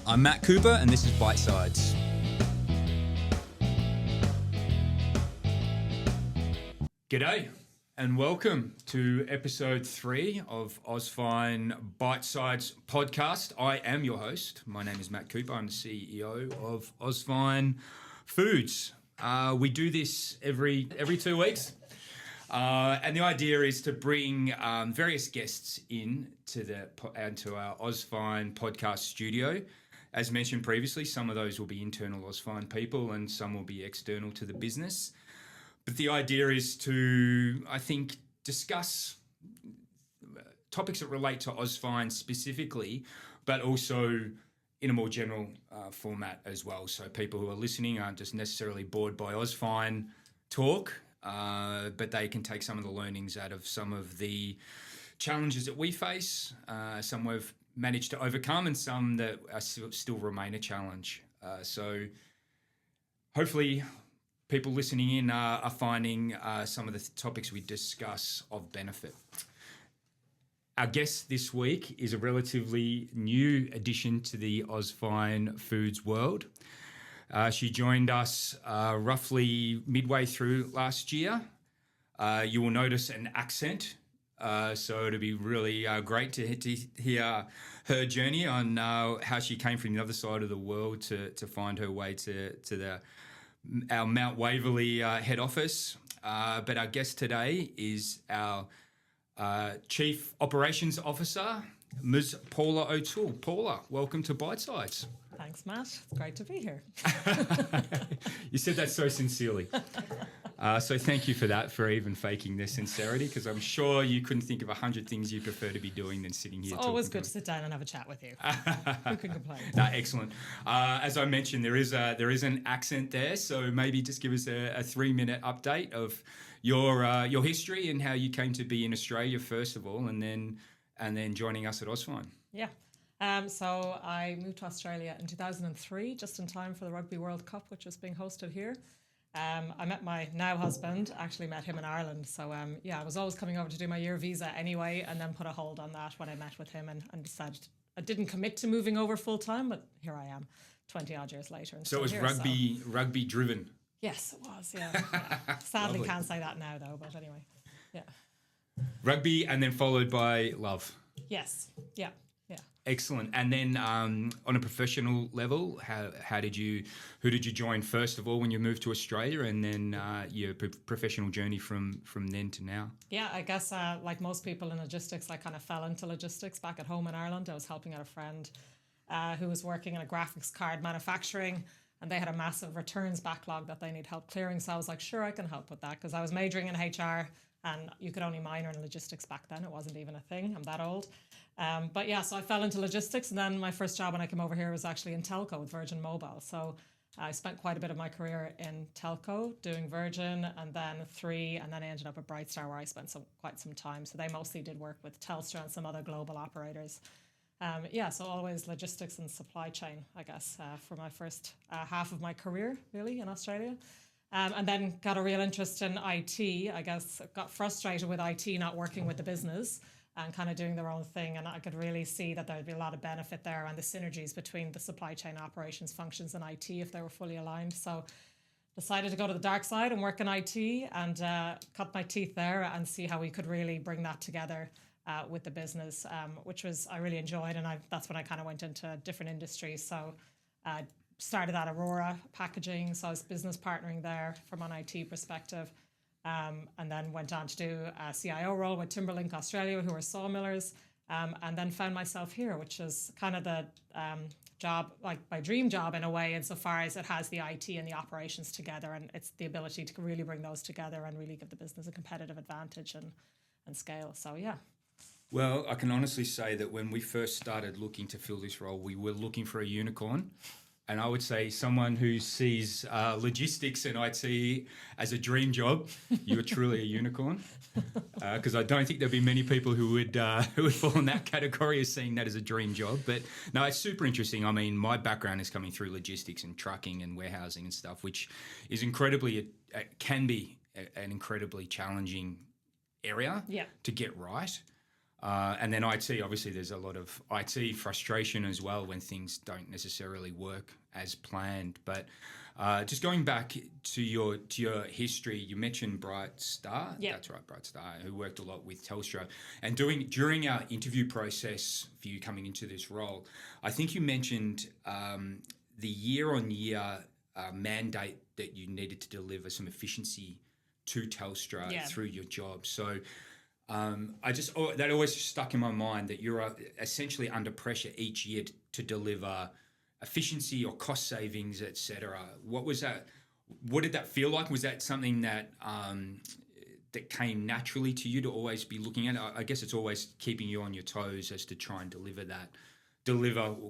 I'm Matt Cooper and this is Bite Sides. G'day and welcome to episode 3 of Ausfine Bite Sides podcast. I am your host. My name is Matt Cooper. I'm the CEO of Ausfine Foods. We do this every 2 weeks. And the idea is to bring various guests into our Ausfine podcast studio. As mentioned previously, some of those will be internal Ausfine people and some will be external to the business. But the idea is to, I think, discuss topics that relate to Ausfine specifically, but also in a more general format as well. So people who are listening aren't just necessarily bored by Ausfine talk, but they can take some of the learnings out of some of the challenges that we face, some we've managed to overcome and some that still remain a challenge. So hopefully people listening in are finding some of the topics we discuss of benefit. Our guest this week is a relatively new addition to the Ausfine Foods world. She joined us roughly midway through last year. You will notice an accent, so it'll be really great to hear her journey on how she came from the other side of the world to find her way to our Mount Waverley head office. But our guest today is our Chief Operations Officer, Ms. Paula O'Toole. Paula, welcome to Bite Sides. Thanks, Matt. It's great to be here. You said that so sincerely. So thank you for that, for even faking their sincerity, because I'm sure you couldn't think of 100 things you prefer to be doing than sitting here. It's always good to sit down and have a chat with you. Who can complain? No, excellent. As I mentioned, there is an accent there, so maybe just give us a 3-minute update of your history and how you came to be in Australia first of all, and then joining us at Ausfine. Yeah. So I moved to Australia in 2003, just in time for the Rugby World Cup, which was being hosted here. I met my now husband, actually met him in Ireland. So I was always coming over to do my year visa anyway, and then put a hold on that when I met with him and decided I didn't commit to moving over full time, but here I am 20 odd years later. And so it was rugby driven? Yes, it was, yeah. Sadly can't say that now though, but anyway, yeah. Rugby and then followed by love? Yes, yeah. Excellent. And then on a professional level, who did you join first of all when you moved to Australia, and then your professional journey from then to now? Yeah, I guess like most people in logistics, I kind of fell into logistics back at home in Ireland. I was helping out a friend who was working in a graphics card manufacturing, and they had a massive returns backlog that they need help clearing. So I was like, sure, I can help with that, because I was majoring in HR and you could only minor in logistics back then. It wasn't even a thing. I'm that old. So I fell into logistics, and then my first job when I came over here was actually in telco with Virgin Mobile. So I spent quite a bit of my career in telco doing Virgin, and then 3, and then I ended up at Brightstar, where I spent quite some time. So they mostly did work with Telstra and some other global operators. So always logistics and supply chain, I guess, for my first half of my career, really, in Australia. And then got a real interest in IT. I guess got frustrated with IT not working with the business and kind of doing their own thing. And I could really see that there'd be a lot of benefit there and the synergies between the supply chain operations functions and IT if they were fully aligned. So decided to go to the dark side and work in IT and cut my teeth there and see how we could really bring that together with the business, which I really enjoyed. And that's when I kind of went into different industries. So started at Orora Packaging, so I was business partnering there from an IT perspective, and then went on to do a CIO role with Timberlink Australia, who are sawmillers, and then found myself here, which is kind of the job, like my dream job in a way, insofar as it has the IT and the operations together, and it's the ability to really bring those together and really give the business a competitive advantage and scale. So, yeah. Well, I can honestly say that when we first started looking to fill this role, we were looking for a unicorn. And I would say someone who sees logistics and IT as a dream job, you are truly a unicorn. Because I don't think there'd be many people who would fall in that category as seeing that as a dream job. But no, it's super interesting. I mean, my background is coming through logistics and trucking and warehousing and stuff, which is can be an incredibly challenging area to get right. And then IT, obviously there's a lot of IT frustration as well when things don't necessarily work as planned. But just going back to your history, you mentioned Brightstar. Yeah. That's right, Brightstar, who worked a lot with Telstra. And during our interview process for you coming into this role, I think you mentioned the year-on-year mandate that you needed to deliver some efficiency to Telstra through your job. So that always stuck in my mind that you're essentially under pressure each year to deliver efficiency or cost savings, etc. What was that? What did that feel like? Was that something that that came naturally to you to always be looking at? I guess it's always keeping you on your toes as to try and deliver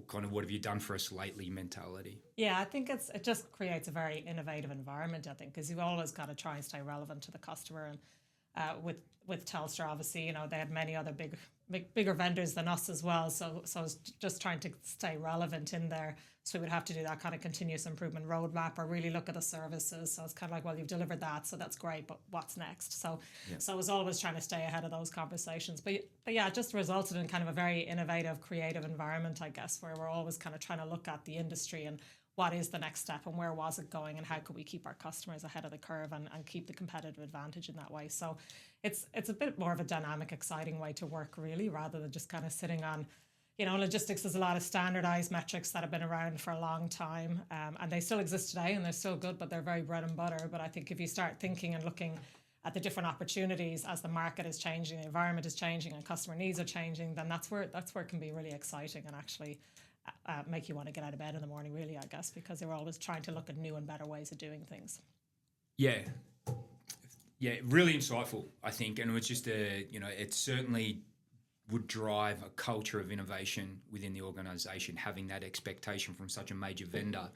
kind of what have you done for us lately mentality. Yeah, I think it just creates a very innovative environment, I think, because you've always got to try and stay relevant to the customer. And with Telstra, obviously, you know, they had many other bigger vendors than us as well. So I was just trying to stay relevant in there. So we would have to do that kind of continuous improvement roadmap or really look at the services. So it's kind of like, well, you've delivered that, so that's great, but what's next? So I was always trying to stay ahead of those conversations. But yeah, it just resulted in kind of a very innovative, creative environment, I guess, where we're always kind of trying to look at the industry and what is the next step and where was it going and how could we keep our customers ahead of the curve and keep the competitive advantage in that way. So it's a bit more of a dynamic, exciting way to work, really, rather than just kind of sitting on, you know, logistics. There's a lot of standardized metrics that have been around for a long time, and they still exist today and they're still good, but they're very bread and butter. But I think if you start thinking and looking at the different opportunities as the market is changing, the environment is changing and customer needs are changing, then that's where it can be really exciting and actually make you want to get out of bed in the morning, really, I guess, because they were always trying to look at new and better ways of doing things. Yeah, really insightful, I think, and it was just it certainly would drive a culture of innovation within the organisation, having that expectation from such a major vendor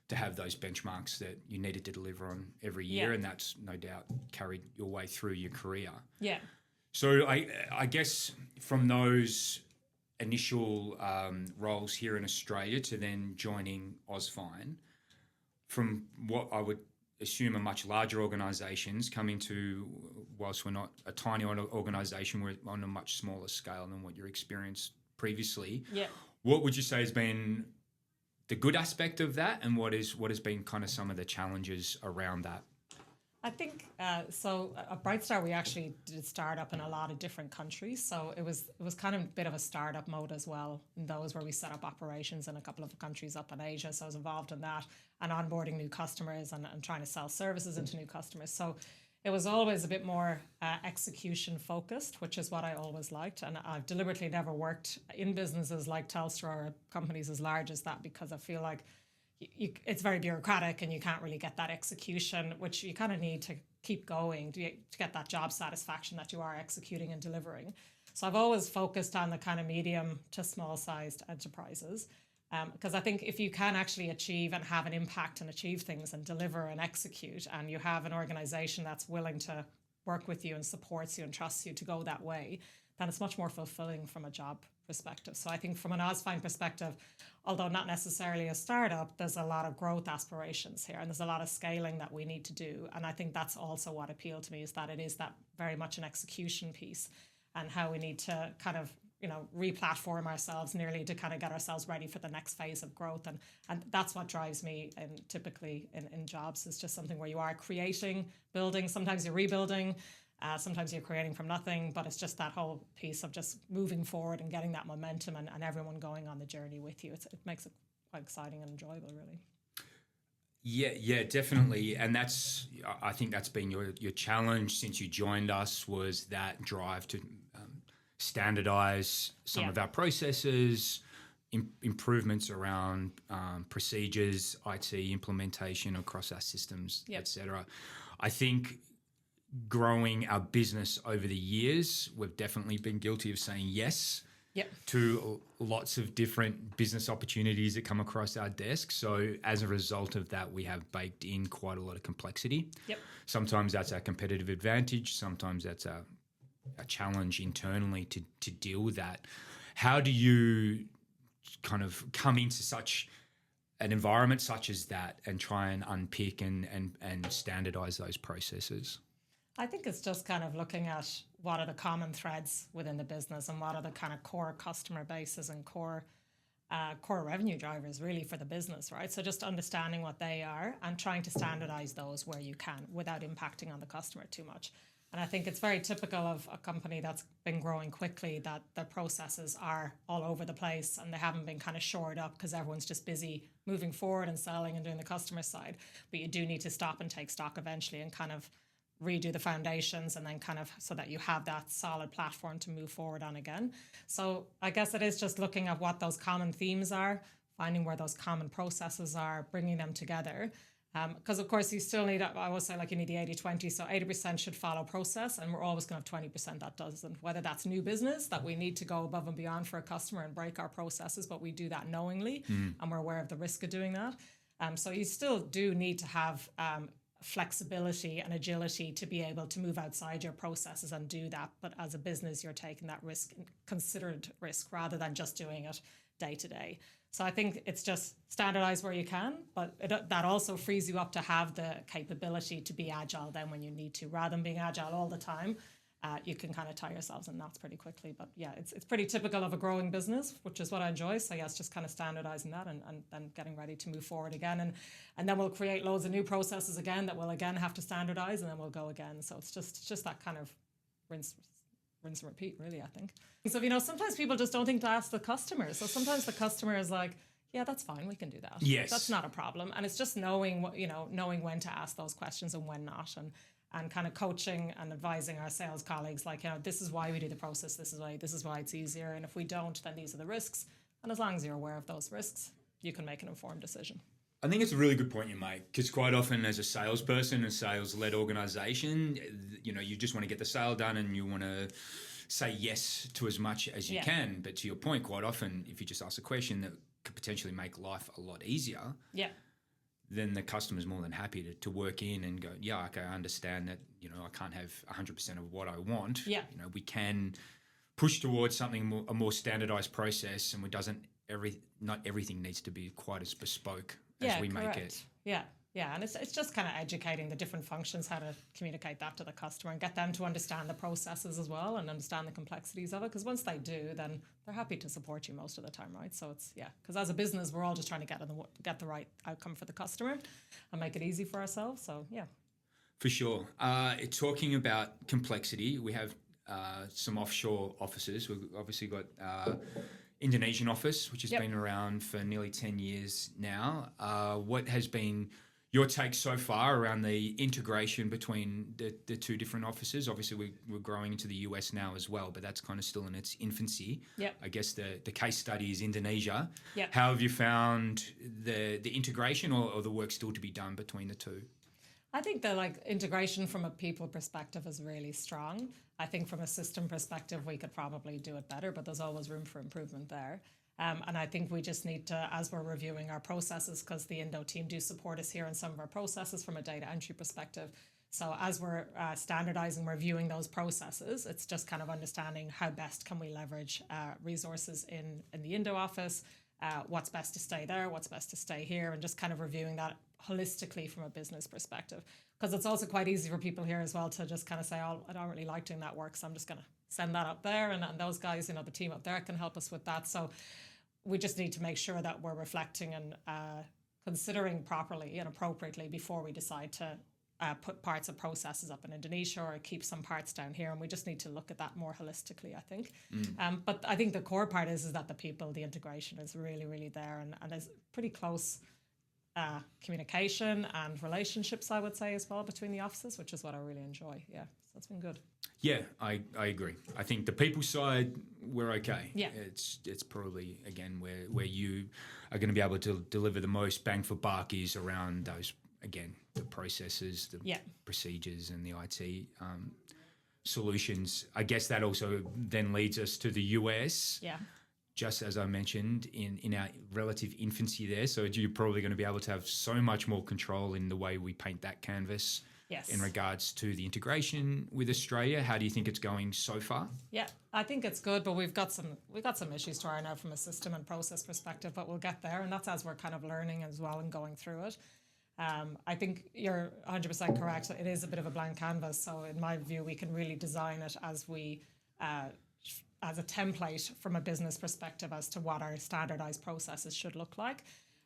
to have those benchmarks that you needed to deliver on every year, and that's no doubt carried your way through your career. Yeah. So I guess from those initial roles here in Australia to then joining Ausfine, from what I would assume are much larger organisations, coming to, whilst we're not a tiny organisation, we're on a much smaller scale than what you experienced previously. Yeah. What would you say has been the good aspect of that, and what has been kind of some of the challenges around that? I think so. At Brightstar, we actually did start up in a lot of different countries, so it was kind of a bit of a startup mode as well in those where we set up operations in a couple of countries up in Asia. So I was involved in that and onboarding new customers and trying to sell services into new customers. So it was always a bit more execution focused, which is what I always liked. And I've deliberately never worked in businesses like Telstra or companies as large as that, because I feel like it's very bureaucratic and you can't really get that execution, which you kind of need to keep going to get that job satisfaction that you are executing and delivering. So I've always focused on the kind of medium to small sized enterprises, because I think if you can actually achieve and have an impact and achieve things and deliver and execute, and you have an organization that's willing to work with you and supports you and trusts you to go that way, then it's much more fulfilling from a job perspective. So I think from an Ausfine perspective, although not necessarily a startup, there's a lot of growth aspirations here and there's a lot of scaling that we need to do. And I think that's also what appealed to me, is that it is that very much an execution piece and how we need to kind of, you know, re-platform ourselves nearly to kind of get ourselves ready for the next phase of growth. And that's what drives me typically in jobs, is just something where you are creating, building, sometimes you're rebuilding, sometimes you're creating from nothing, but it's just that whole piece of just moving forward and getting that momentum and everyone going on the journey with you. It makes it quite exciting and enjoyable, really. Yeah, definitely. And I think that's been your challenge since you joined us, was that drive to standardize some of our processes, improvements around procedures, IT implementation across our systems, etc. I think growing our business over the years, we've definitely been guilty of saying yes to lots of different business opportunities that come across our desk. So as a result of that, we have baked in quite a lot of complexity. Sometimes that's our competitive advantage. Sometimes that's a challenge internally to deal with that. How do you kind of come into such an environment such as that and try and unpick and standardize those processes? I think it's just kind of looking at what are the common threads within the business and what are the kind of core customer bases and core revenue drivers really for the business, right? So just understanding what they are and trying to standardize those where you can without impacting on the customer too much. And I think it's very typical of a company that's been growing quickly that their processes are all over the place and they haven't been kind of shored up because everyone's just busy moving forward and selling and doing the customer side. But you do need to stop and take stock eventually and kind of redo the foundations and then kind of so that you have that solid platform to move forward on again. So I guess it is just looking at what those common themes are, finding where those common processes are, bringing them together. Because of course you still need, I always say like you need the 80-20, so 80% should follow process and we're always going to have 20% that doesn't, whether that's new business that we need to go above and beyond for a customer and break our processes, but we do that knowingly and we're aware of the risk of doing that. So you still do need to have flexibility and agility to be able to move outside your processes and do that. But as a business, you're taking that risk, considered risk, rather than just doing it day to day. So I think it's just standardize where you can, but that also frees you up to have the capability to be agile then when you need to, rather than being agile all the time. You can kind of tie yourselves in knots pretty quickly. But yeah, it's pretty typical of a growing business, which is what I enjoy. So yeah, it's just kind of standardizing that and then getting ready to move forward again. And then we'll create loads of new processes again that we'll again have to standardize and then we'll go again. So it's just that kind of rinse and repeat, really, I think. So, sometimes people just don't think to ask the customer. So sometimes the customer is like, yeah, that's fine. We can do that. Yes. That's not a problem. And it's just knowing when to ask those questions and when not. And kind of coaching and advising our sales colleagues, like, this is why we do the process, this is why it's easier. And if we don't, then these are the risks. And as long as you're aware of those risks, you can make an informed decision. I think it's a really good point you make, because quite often as a salesperson, a sales-led organization, you just want to get the sale done and you want to say yes to as much as you can. But to your point, quite often, if you just ask a question that could potentially make life a lot easier, then the customer's more than happy to work in and go, yeah, okay, I understand that, I can't have 100% of what I want. Yeah. We can push towards something a more standardized process, and not everything needs to be quite as bespoke as we make it. Yeah, and it's just kind of educating the different functions, how to communicate that to the customer and get them to understand the processes as well and understand the complexities of it. Because once they do, then they're happy to support you most of the time, right? So it's, because as a business, we're all just trying to get the right outcome for the customer and make it easy for ourselves. So, yeah. For sure. Talking about complexity, we have some offshore offices. We've obviously got Indonesian office, which has been around for nearly 10 years now. What has been your take so far around the integration between the two different offices? Obviously, we're growing into the US now as well, but that's kind of still in its infancy. Yep. I guess the case study is Indonesia. Yep. How have you found the integration or the work still to be done between the two? I think the integration from a people perspective is really strong. I think from a system perspective, we could probably do it better, but there's always room for improvement there. And I think we just need to, as we're reviewing our processes, because the Indo team do support us here in some of our processes from a data entry perspective. So as we're standardizing, reviewing those processes, it's just kind of understanding how best can we leverage resources in the Indo office, what's best to stay there, what's best to stay here, and just kind of reviewing that holistically from a business perspective. Because it's also quite easy for people here as well to just kind of say, oh, I don't really like doing that work, so I'm just going to send that up there. And those guys, the team up there can help us with that. So we just need to make sure that we're reflecting and considering properly and appropriately before we decide to put parts of processes up in Indonesia or keep some parts down here. And we just need to look at that more holistically, I think. But I think the core part is that the people, the integration is really, really there and there's pretty close communication and relationships, I would say, as well between the offices, which is what I really enjoy. Yeah, so it's been good. Yeah, I agree. I think the people side, we're okay. Yeah. It's probably, again, where you are going to be able to deliver the most bang for buck is around those, again, the processes, the procedures and the IT solutions. I guess that also then leads us to the US. Yeah. Just as I mentioned, in our relative infancy there. So you're probably going to be able to have so much more control in the way we paint that canvas. Yes. In regards to the integration with Australia. How do you think it's going so far? Yeah, I think it's good, but we've got some issues to iron out from a system and process perspective, but we'll get there. And that's as we're kind of learning as well and going through it. I think you're 100% correct. It is a bit of a blank canvas. So in my view, we can really design it as as a template from a business perspective as to what our standardized processes should look like.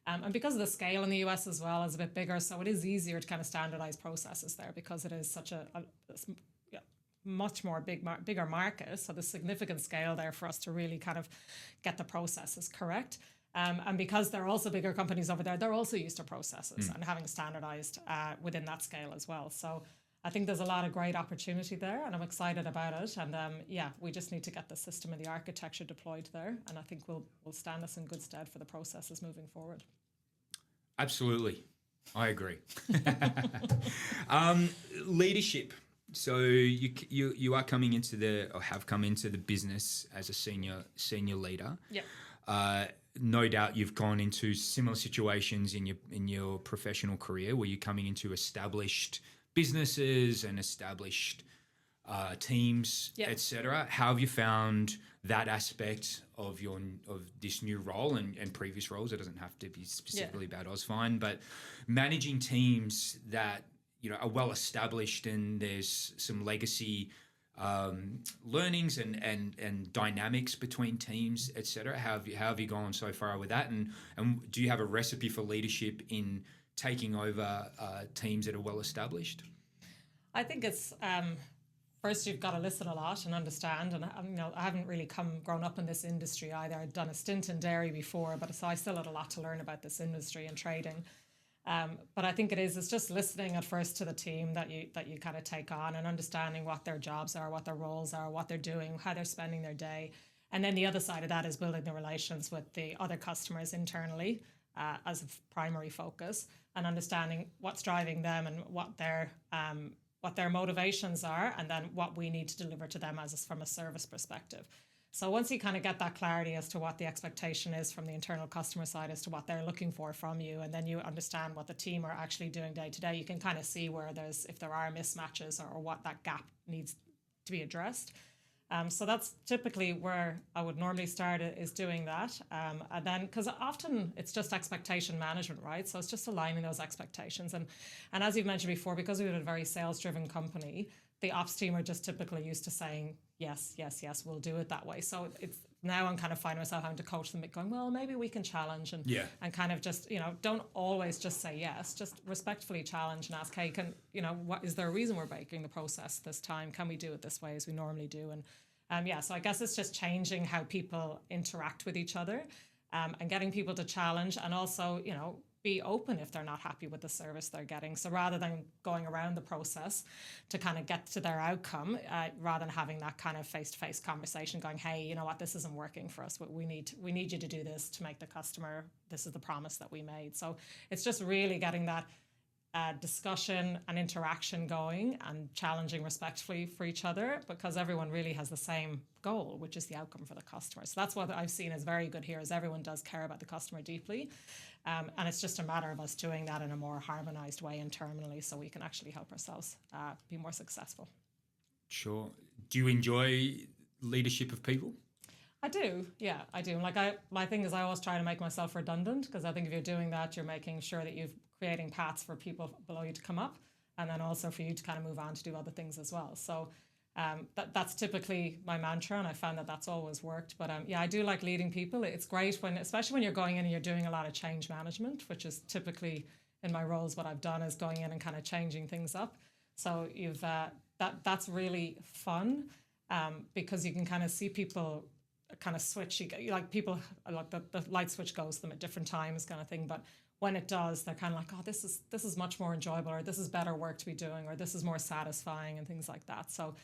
And because of the scale in the US as well is a bit bigger, so it is easier to kind of standardize processes there because it is such a much more bigger market. So there's significant scale there for us to really kind of get the processes correct. And because they're also bigger companies over there, they're also used to processes and having standardized within that scale as well. So I think there's a lot of great opportunity there, and I'm excited about it. And we just need to get the system and the architecture deployed there, and I think we'll stand us in good stead for the processes moving forward. Absolutely, I agree. Leadership. So you are coming into or have come into the business as a senior leader. Yeah. No doubt you've gone into similar situations in your professional career where you're coming into established businesses and established teams, etc. How have you found that aspect of this new role and previous roles? It doesn't have to be specifically about Ausfine, but managing teams that are well established and there's some legacy learnings and dynamics between teams, etc. How have you gone so far with that? And do you have a recipe for leadership in taking over teams that are well established? I think it's first you've got to listen a lot and understand. And I haven't really grown up in this industry either. I'd done a stint in dairy before, but so I still had a lot to learn about this industry and trading. But I think it's just listening at first to the team that you kind of take on and understanding what their jobs are, what their roles are, what they're doing, how they're spending their day. And then the other side of that is building the relations with the other customers internally as a primary focus, and understanding what's driving them and what their motivations are, and then what we need to deliver to them from a service perspective. So once you kind of get that clarity as to what the expectation is from the internal customer side as to what they're looking for from you, and then you understand what the team are actually doing day to day, you can kind of see if there are mismatches or what that gap needs to be addressed. So that's typically where I would normally start, is doing that. And then, because often it's just expectation management, right? So it's just aligning those expectations. And as you've mentioned before, because we're a very sales-driven company, the ops team are just typically used to saying, yes, we'll do it that way. So it's now I'm kind of finding myself having to coach them, going, well, maybe we can challenge and kind of just, don't always just say yes, just respectfully challenge and ask, hey, what is there a reason we're breaking the process this time? Can we do it this way as we normally do? And so I guess it's just changing how people interact with each other, and getting people to challenge, and also, be open if they're not happy with the service they're getting. So rather than going around the process to kind of get to their outcome, rather than having that kind of face-to-face conversation going, hey, you know what, this isn't working for us. We need you to do this to make the customer, this is the promise that we made. So it's just really getting that discussion and interaction going and challenging respectfully for each other, because everyone really has the same goal, which is the outcome for the customer. So that's what I've seen is very good here, is everyone does care about the customer deeply. And it's just a matter of us doing that in a more harmonized way internally so we can actually help ourselves be more successful. Sure. Do you enjoy leadership of people? I do. Yeah, I do. My thing is I always try to make myself redundant, because I think if you're doing that, you're making sure that you're creating paths for people below you to come up, and then also for you to kind of move on to do other things as well. So that's typically my mantra, and I found that that's always worked. But I do like leading people. It's great especially when you're going in and you're doing a lot of change management, which is typically in my roles what I've done, is going in and kind of changing things up. So that's really fun, because you can kind of see people kind of switch. People, like the light switch goes to them at different times, kind of thing. But when it does, they're kind of like, oh, this is much more enjoyable, or this is better work to be doing, or this is more satisfying, and things like that. So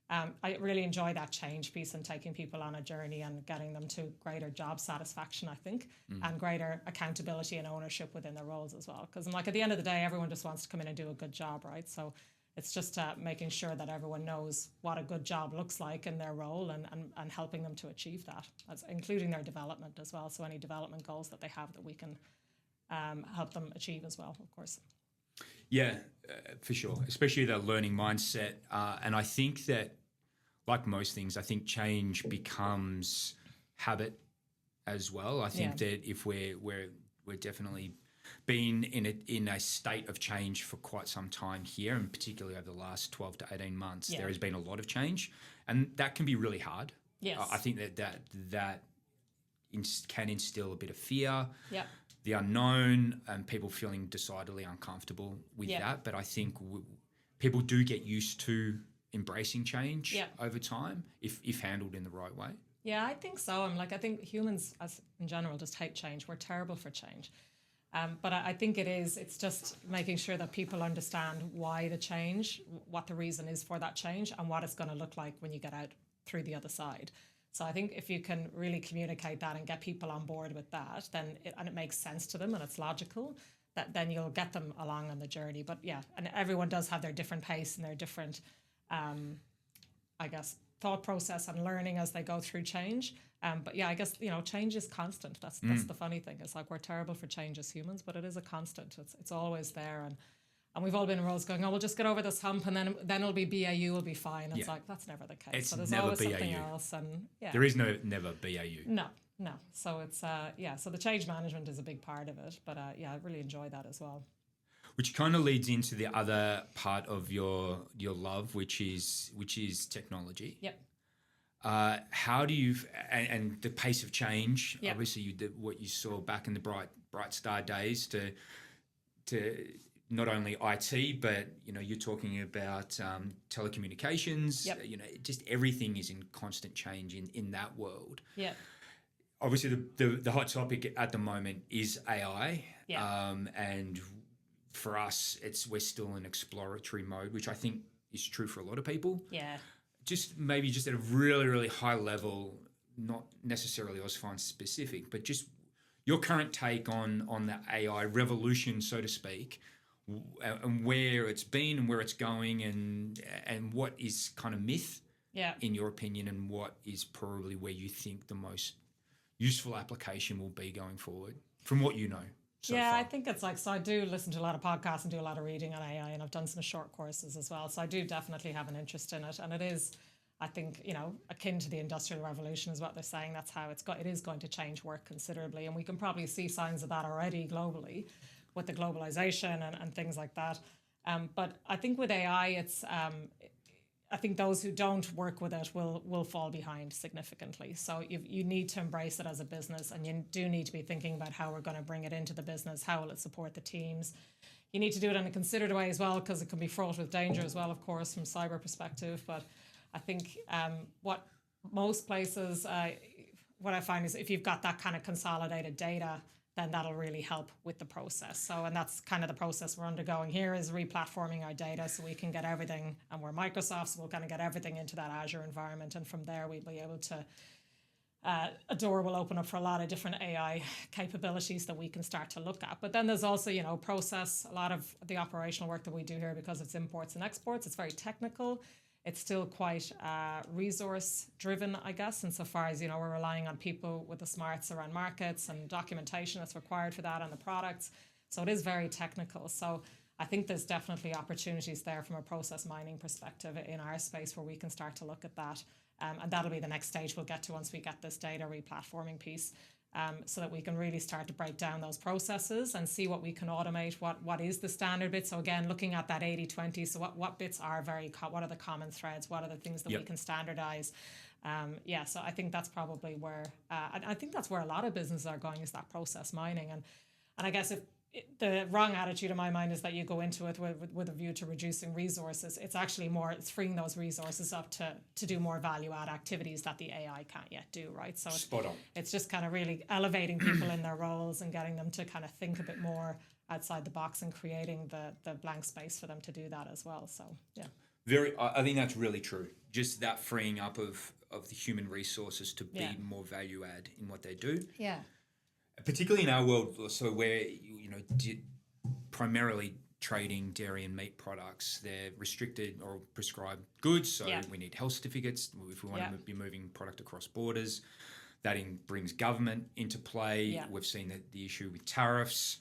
I really enjoy that change piece and taking people on a journey and getting them to greater job satisfaction, I think, and greater accountability and ownership within their roles as well. Because at the end of the day, everyone just wants to come in and do a good job, right? So it's just making sure that everyone knows what a good job looks like in their role, and helping them to achieve that, including their development as well. So any development goals that they have that we can help them achieve as well, of course. Yeah, for sure, especially the learning mindset. And I think that, like most things, I think change becomes habit as well. I think that if we're definitely been in a state of change for quite some time here, and particularly over the last 12 to 18 months, there has been a lot of change, and that can be really hard. Yes. I think that can instill a bit of fear, the unknown, and people feeling decidedly uncomfortable with that. But I think people do get used to embracing change over time if handled in the right way. Yeah, I think so. I think humans, as in general, just hate change. We're terrible for change. But I think it's just making sure that people understand why the change, what the reason is for that change, and what it's going to look like when you get out through the other side. So I think if you can really communicate that and get people on board with that, then it makes sense to them and it's logical, that then you'll get them along on the journey. But yeah, and everyone does have their different pace and their different, I guess, thought process and learning as they go through change. But yeah, I guess, change is constant. That's the funny thing. It's like we're terrible for change as humans, but it is a constant. It's always there. And we've all been in roles going, we'll just get over this hump and then it'll be BAU, will be fine. It's like, that's never the case. It's so there's never always BAU. something else. And there is never BAU. No. So it's, so the change management is a big part of it. But I really enjoy that as well. Which kind of leads into the other part of your love, which is technology. Yep. How do you and the pace of change? Yep. Obviously, you did what you saw back in the Brightstar days to not only IT, but you're talking about telecommunications. Yep. Just everything is in constant change in that world. Yeah. Obviously, the hot topic at the moment is AI. Yeah. And for us, we're still in exploratory mode, which I think is true for a lot of people. Yeah. Just at a really, really high level, not necessarily Ausfine specific, but just your current take on the AI revolution, so to speak, and where it's been and where it's going, and what is kind of myth, in your opinion, and what is probably where you think the most useful application will be going forward, from what you know. So far. I think it's so I do listen to a lot of podcasts and do a lot of reading on AI, and I've done some short courses as well. So I do definitely have an interest in it, and it is, I think, akin to the Industrial Revolution is what they're saying. That's how it is going to change work considerably, and we can probably see signs of that already globally with the globalization and things like that. But I think with AI, it's I think those who don't work with it will fall behind significantly. So you need to embrace it as a business, and you do need to be thinking about how we're going to bring it into the business, how will it support the teams. You need to do it in a considered way as well, because it can be fraught with danger as well, of course, from cyber perspective. But I think what most places, what I find is if you've got that kind of consolidated data, then that'll really help with the process. So, and that's kind of the process we're undergoing here, is replatforming our data so we can get everything, and we're Microsoft, so we'll kind of get everything into that Azure environment. And from there, we'll be able to, a door will open up for a lot of different AI capabilities that we can start to look at. But then there's also, process, a lot of the operational work that we do here, because it's imports and exports, it's very technical. It's still quite resource driven, I guess, insofar as, we're relying on people with the smarts around markets and documentation that's required for that and the products. So it is very technical. So I think there's definitely opportunities there from a process mining perspective in our space where we can start to look at that. And that'll be the next stage we'll get to once we get this data replatforming piece. So that we can really start to break down those processes and see what we can automate, what is the standard bit. So again, looking at that 80-20, so what bits are what are the common threads, what are the things that we can standardize. So I think that's probably where, I think that's where a lot of businesses are going, is that process mining. And I guess the wrong attitude in my mind is that you go into it with a view to reducing resources. It's actually it's freeing those resources up to do more value add activities that the AI can't yet do, right? So spot on. It's just kind of really elevating people in their roles and getting them to kind of think a bit more outside the box and creating the blank space for them to do that as well. So I think that's really true. Just that freeing up of the human resources to be more value add in what they do. Yeah. Particularly in our world, so where primarily trading dairy and meat products, they're restricted or prescribed goods. So we need health certificates if we want to be moving product across borders. That brings government into play. Yeah. We've seen the issue with tariffs,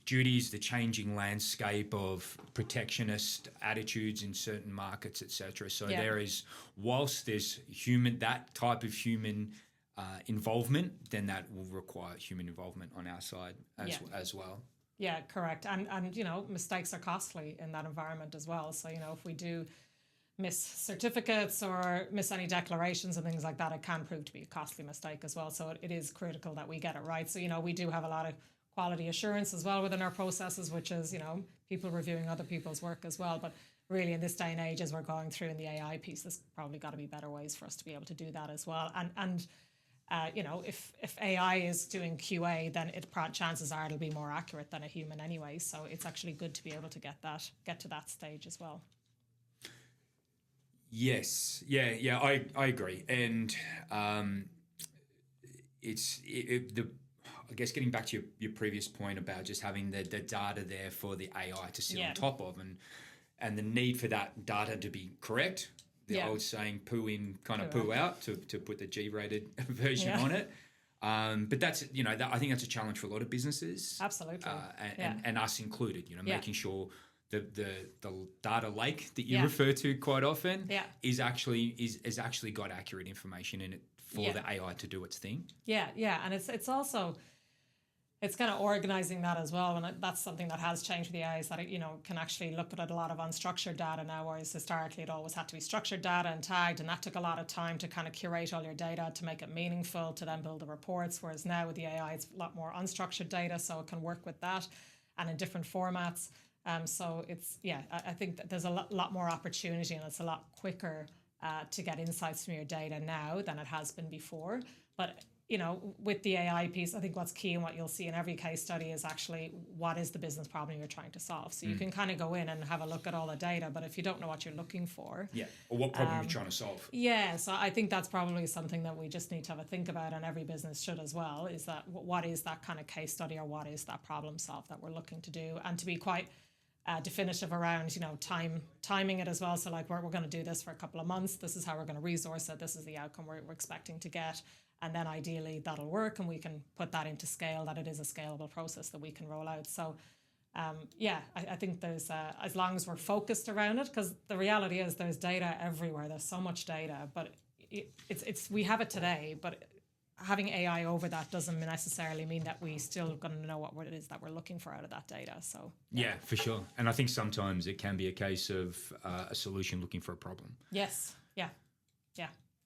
duties, the changing landscape of protectionist attitudes in certain markets, etc. So there is, whilst there's that type of human involvement, then that will require human involvement on our side as well. Yeah, correct. And mistakes are costly in that environment as well. So, if we do miss certificates or miss any declarations and things like that, it can prove to be a costly mistake as well. So it is critical that we get it right. So, we do have a lot of quality assurance as well within our processes, which is, people reviewing other people's work as well. But really in this day and age, as we're going through in the AI piece, there's probably got to be better ways for us to be able to do that as well. And if AI is doing QA, then chances are it'll be more accurate than a human anyway. So it's actually good to be able to get to that stage as well. Yes, yeah, I agree, and I guess getting back to your previous point about just having the data there for the AI to sit on top of, and the need for that data to be correct. The old saying, poo in, kind of poo out, to put the G-rated version on it. But that's, I think that's a challenge for a lot of businesses. Absolutely. And us included, making sure the data lake that you refer to quite often is actually got accurate information in it for the AI to do its thing. Yeah. And it's also... it's kind of organizing that as well, and that's something that has changed with the AI, is that it, can actually look at a lot of unstructured data now, whereas historically it always had to be structured data and tagged, and that took a lot of time to kind of curate all your data to make it meaningful, to then build the reports, whereas now with the AI it's a lot more unstructured data, so it can work with that and in different formats. So it's, I think that there's a lot more opportunity, and it's a lot quicker to get insights from your data now than it has been before. But with the AI piece, I think what's key and what you'll see in every case study is actually what is the business problem you're trying to solve. So you can kind of go in and have a look at all the data, but if you don't know what you're looking for... or what problem you're trying to solve. So I think that's probably something that we just need to have a think about, and every business should as well, is that what is that kind of case study, or what is that problem solve that we're looking to do, and to be quite definitive around, timing it as well. So like, we're going to do this for a couple of months. This is how we're going to resource it. This is the outcome we're expecting to get. And then ideally that'll work, and we can put that into scale, that it is a scalable process that we can roll out. So I think there's, as long as we're focused around it, because the reality is there's data everywhere. There's so much data, but we have it today, but having AI over that doesn't necessarily mean that we still going to know what it is that we're looking for out of that data. So yeah, for sure. And I think sometimes it can be a case of a solution looking for a problem. Yes. Yeah.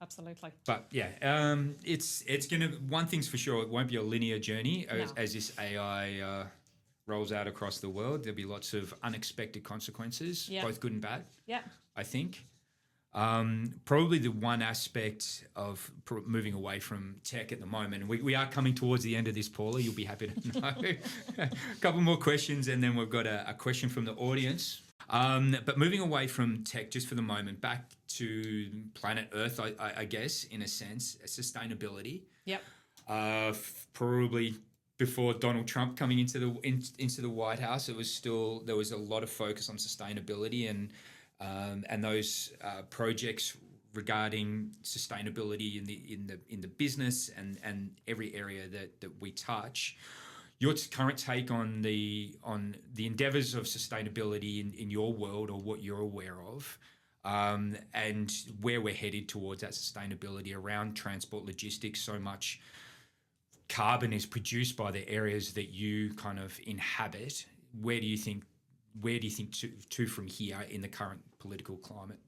Absolutely. But it's gonna, one thing's for sure, it won't be a linear journey as this AI rolls out across the world. There'll be lots of unexpected consequences, both good and bad. Yeah, I think. Probably the one aspect of moving away from tech at the moment, and we are coming towards the end of this, Paula, you'll be happy to know. A couple more questions, and then we've got a question from the audience. But moving away from tech just for the moment, back to planet Earth, I guess, in a sense, sustainability. Yep. Probably before Donald Trump coming into the White House, there was a lot of focus on sustainability and those projects regarding sustainability in the business and every area that we touch. Your current take on the endeavours of sustainability in your world, or what you're aware of, and where we're headed towards that sustainability around transport, logistics. So much carbon is produced by the areas that you kind of inhabit. Where do you think to from here in the current political climate?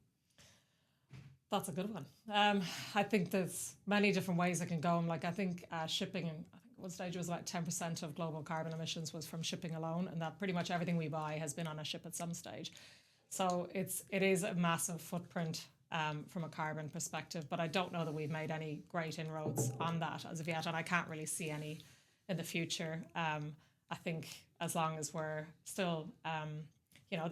That's a good one. I think there's many different ways it can go. Like, I think shipping, at one stage it was about 10% of global carbon emissions was from shipping alone, and that pretty much everything we buy has been on a ship at some stage. So it is a massive footprint from a carbon perspective, but I don't know that we've made any great inroads on that as of yet, and I can't really see any in the future. I think as long as we're still,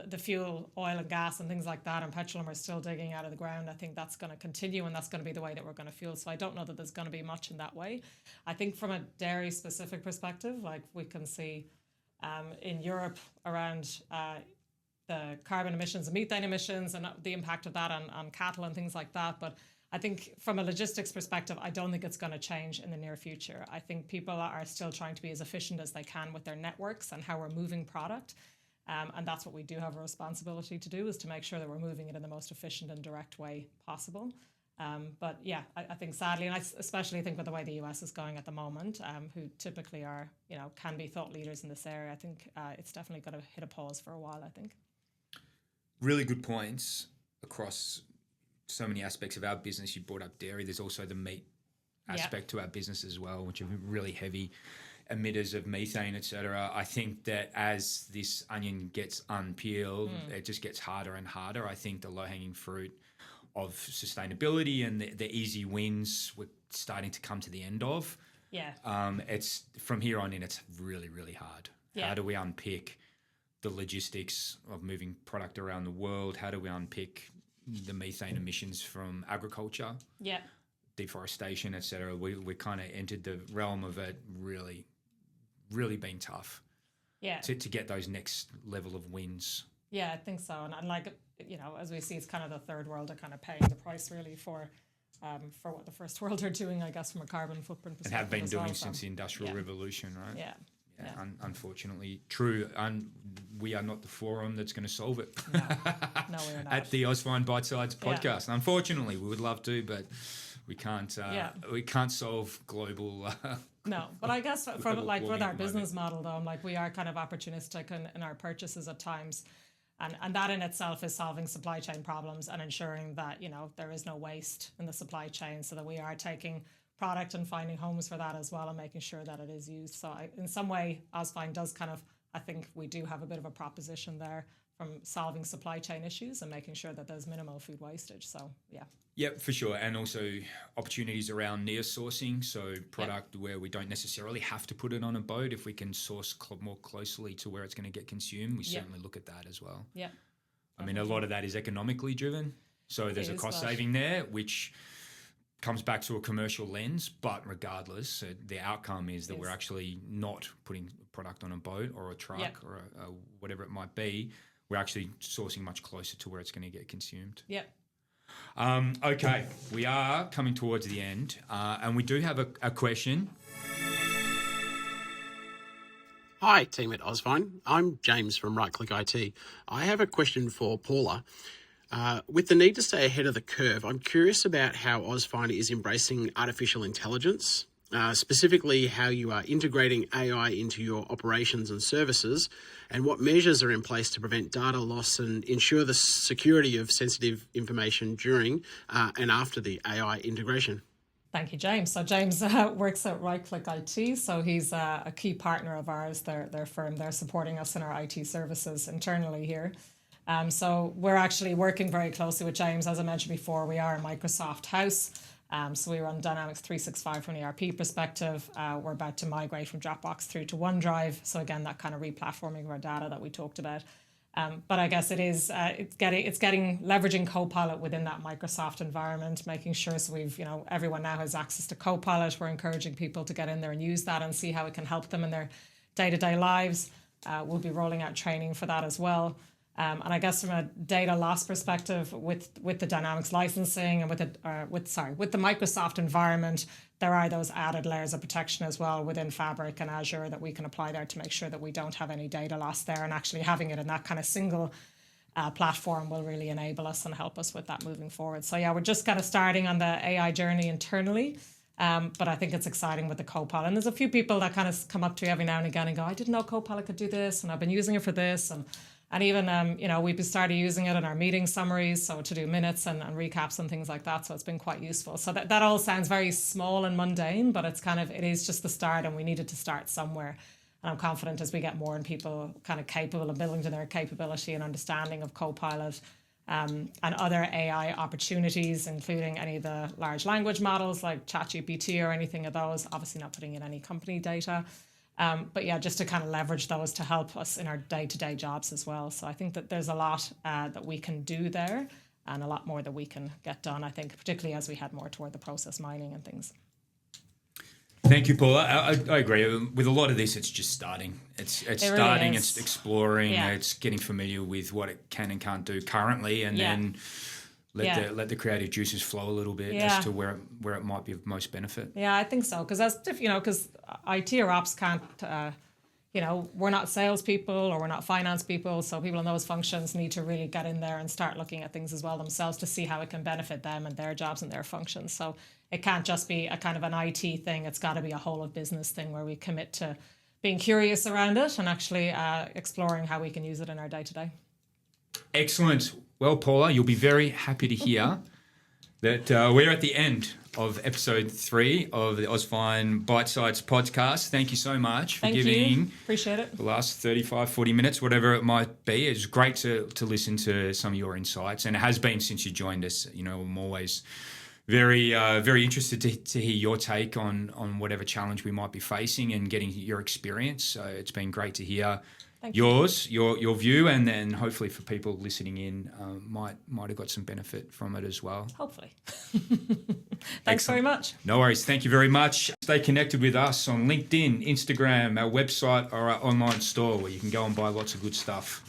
the fuel, oil and gas and things like that, and petroleum are still digging out of the ground, I think that's going to continue, and that's going to be the way that we're going to fuel. So I don't know that there's going to be much in that way. I think from a dairy specific perspective, like we can see in Europe around the carbon emissions and methane emissions and the impact of that on cattle and things like that. But I think from a logistics perspective, I don't think it's going to change in the near future. I think people are still trying to be as efficient as they can with their networks and how we're moving product. And that's what we do have a responsibility to do, is to make sure that we're moving it in the most efficient and direct way possible. But yeah, I think sadly, and I especially think with the way the US is going at the moment, who typically are, can be thought leaders in this area, I think it's definitely got to hit a pause for a while, I think. Really good points across so many aspects of our business. You brought up dairy. There's also the meat aspect to our business as well, which are really heavy emitters of methane, etc. I think that as this onion gets unpeeled, it just gets harder and harder. I think the low-hanging fruit of sustainability and the easy wins we're starting to come to the end of. Yeah. It's from here on in, it's really, really hard. Yeah. How do we unpick the logistics of moving product around the world? How do we unpick the methane emissions from agriculture? Yeah. Deforestation, etc. We kind of entered the realm of it really, really being tough. Yeah. To get those next level of wins. Yeah, I think so. And like, as we see, it's kind of the third world are kind of paying the price really for what the first world are doing, I guess, from a carbon footprint perspective. And have been doing since the Industrial Revolution, right? Yeah. Unfortunately, true. And we are not the forum that's going to solve it. No, we're not. At the Ausfine Bite-Sides podcast. Unfortunately, we would love to, but we can't. We can't solve global. No, but I guess with our business moment. model, though, we are kind of opportunistic in our purchases at times. And that in itself is solving supply chain problems and ensuring that, there is no waste in the supply chain, so that we are taking product and finding homes for that as well and making sure that it is used. So in some way, Ausfine does I think we do have a bit of a proposition there from solving supply chain issues and making sure that there's minimal food wastage. So, yeah. Yep, for sure. And also opportunities around near sourcing. So product where we don't necessarily have to put it on a boat. If we can source more closely to where it's going to get consumed, we certainly look at that as well. Yeah. I mean, a lot of that is economically driven. So there's a cost saving there, which comes back to a commercial lens. But regardless, the outcome is that we're actually not putting product on a boat or a truck or whatever it might be. We're actually sourcing much closer to where it's going to get consumed. Yep. Okay, we are coming towards the end, and we do have a question. Hi, team at Ausfine. I'm James from Right Click IT. I have a question for Paula. With the need to stay ahead of the curve, I'm curious about how Ausfine is embracing artificial intelligence, specifically how you are integrating AI into your operations and services, and what measures are in place to prevent data loss and ensure the security of sensitive information during and after the AI integration. Thank you, James. So James works at Right Click IT. So he's a key partner of ours, their firm. They're supporting us in our IT services internally here. So we're actually working very closely with James. As I mentioned before, we are a Microsoft house. So we run Dynamics 365 from an ERP perspective. We're about to migrate from Dropbox through to OneDrive. So again, that kind of replatforming of our data that we talked about. But I guess it's getting leveraging Copilot within that Microsoft environment, making sure so everyone now has access to Copilot. We're encouraging people to get in there and use that and see how it can help them in their day-to-day lives. We'll be rolling out training for that as well. And I guess from a data loss perspective, with the Dynamics licensing and with the Microsoft environment, there are those added layers of protection as well within Fabric and Azure that we can apply there to make sure that we don't have any data loss there. And actually having it in that kind of single platform will really enable us and help us with that moving forward. So yeah, we're just kind of starting on the AI journey internally. But I think it's exciting with the Copilot. And there's a few people that kind of come up to me every now and again and go, I didn't know Copilot could do this, and I've been using it for this. And even, we've started using it in our meeting summaries, so to do minutes and recaps and things like that. So it's been quite useful. So that all sounds very small and mundane, but it is just the start, and we needed to start somewhere. And I'm confident as we get more and people kind of capable of building to their capability and understanding of Copilot and other AI opportunities, including any of the large language models like ChatGPT or anything of those, obviously not putting in any company data. But yeah, just to kind of leverage those to help us in our day-to-day jobs as well. So I think that there's a lot that we can do there and a lot more that we can get done, I think, particularly as we head more toward the process mining and things. Thank you, Paula. I agree. With a lot of this, it's just starting. It's starting, really, it's exploring, it's getting familiar with what it can and can't do currently, and then let the creative juices flow a little bit as to where it might be of most benefit. Yeah, I think so. Because because IT or ops can't we're not salespeople or we're not finance people. So people in those functions need to really get in there and start looking at things as well themselves to see how it can benefit them and their jobs and their functions. So it can't just be a kind of an IT thing. It's got to be a whole of business thing where we commit to being curious around it and actually exploring how we can use it in our day-to-day. Excellent. Well, Paula, you'll be very happy to hear that we're at the end of episode 3 of the Ausfine Bite-Sides podcast. Thank you so much for giving Appreciate it. the last 35, 40 minutes, whatever it might be. It's great to listen to some of your insights, and it has been since you joined us. I'm always very interested to hear your take on whatever challenge we might be facing and getting your experience. So it's been great to hear your view, and then hopefully for people listening in might have got some benefit from it as well. Hopefully. Thanks very much. No worries. Thank you very much. Stay connected with us on LinkedIn, Instagram, our website, or our online store where you can go and buy lots of good stuff.